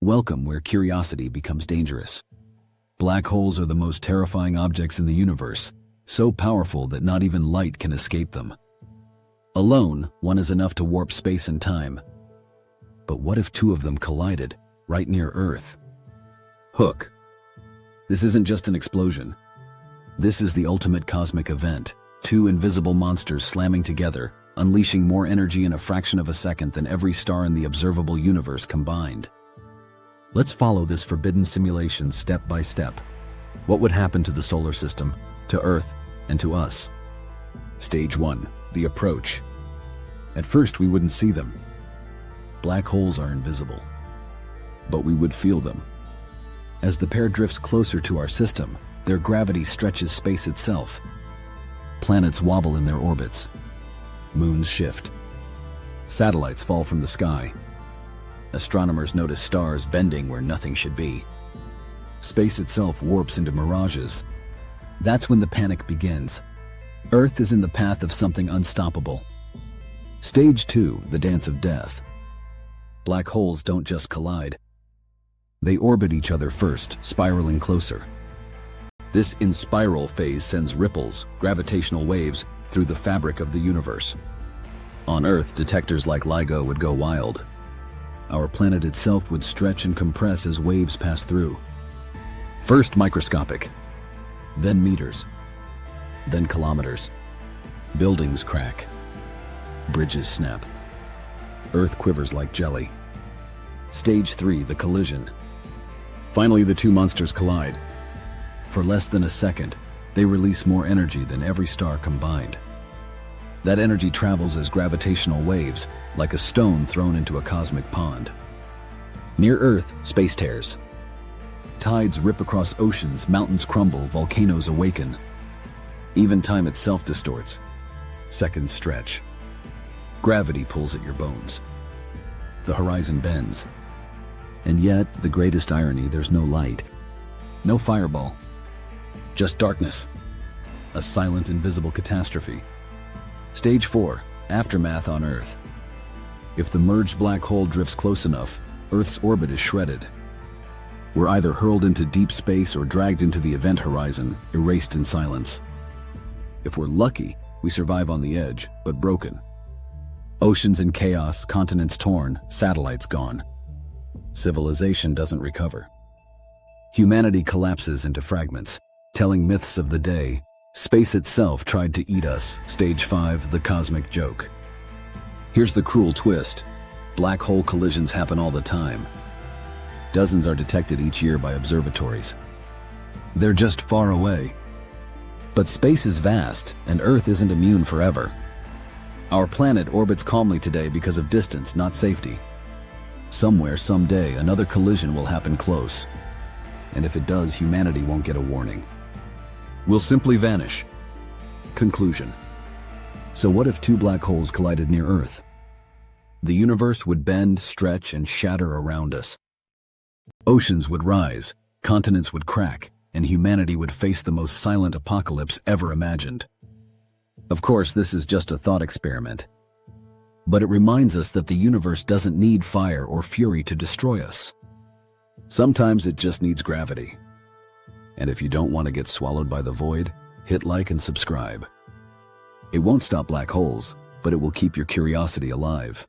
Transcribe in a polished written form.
Welcome where curiosity becomes dangerous. Black holes are the most terrifying objects in the universe, so powerful that not even light can escape them. Alone, one is enough to warp space and time. But what if two of them collided, right near Earth? Hook. This isn't just an explosion. This is the ultimate cosmic event, two invisible monsters slamming together, unleashing more energy in a fraction of a second than every star in the observable universe combined. Let's follow this forbidden simulation step by step. What would happen to the solar system, to Earth, and to us? Stage 1. The approach. At first, we wouldn't see them. Black holes are invisible. But we would feel them. As the pair drifts closer to our system, their gravity stretches space itself. Planets wobble in their orbits. Moons shift. Satellites fall from the sky. Astronomers notice stars bending where nothing should be. Space itself warps into mirages. That's when the panic begins. Earth is in the path of something unstoppable. Stage 2, the dance of death. Black holes don't just collide. They orbit each other first, spiraling closer. This in-spiral phase sends ripples, gravitational waves, through the fabric of the universe. On Earth, detectors like LIGO would go wild. Our planet itself would stretch and compress as waves pass through. First microscopic, then meters, then kilometers. Buildings crack. Bridges snap. Earth quivers like jelly. Stage 3, the collision. Finally, the two monsters collide. For less than a second, they release more energy than every star combined. That energy travels as gravitational waves, like a stone thrown into a cosmic pond. Near Earth, space tears. Tides rip across oceans, mountains crumble, volcanoes awaken. Even time itself distorts. Seconds stretch. Gravity pulls at your bones. The horizon bends. And yet, the greatest irony, there's no light. No fireball. Just darkness. A silent, invisible catastrophe. Stage 4, aftermath on Earth. If the merged black hole drifts close enough, Earth's orbit is shredded. We're either hurled into deep space or dragged into the event horizon, erased in silence. If we're lucky, we survive on the edge, but broken. Oceans in chaos, continents torn, satellites gone. Civilization doesn't recover. Humanity collapses into fragments, telling myths of the day. Space itself tried to eat us. Stage 5, the cosmic joke. Here's the cruel twist. Black hole collisions happen all the time. Dozens are detected each year by observatories. They're just far away. But space is vast, and Earth isn't immune forever. Our planet orbits calmly today because of distance, not safety. Somewhere, someday, another collision will happen close. And if it does, humanity won't get a warning. We'll simply vanish. Conclusion. So what if two black holes collided near Earth? The universe would bend, stretch, and shatter around us. Oceans would rise, continents would crack, and humanity would face the most silent apocalypse ever imagined. Of course, this is just a thought experiment. But it reminds us that the universe doesn't need fire or fury to destroy us. Sometimes it just needs gravity. And if you don't want to get swallowed by the void, hit like and subscribe. It won't stop black holes, but it will keep your curiosity alive.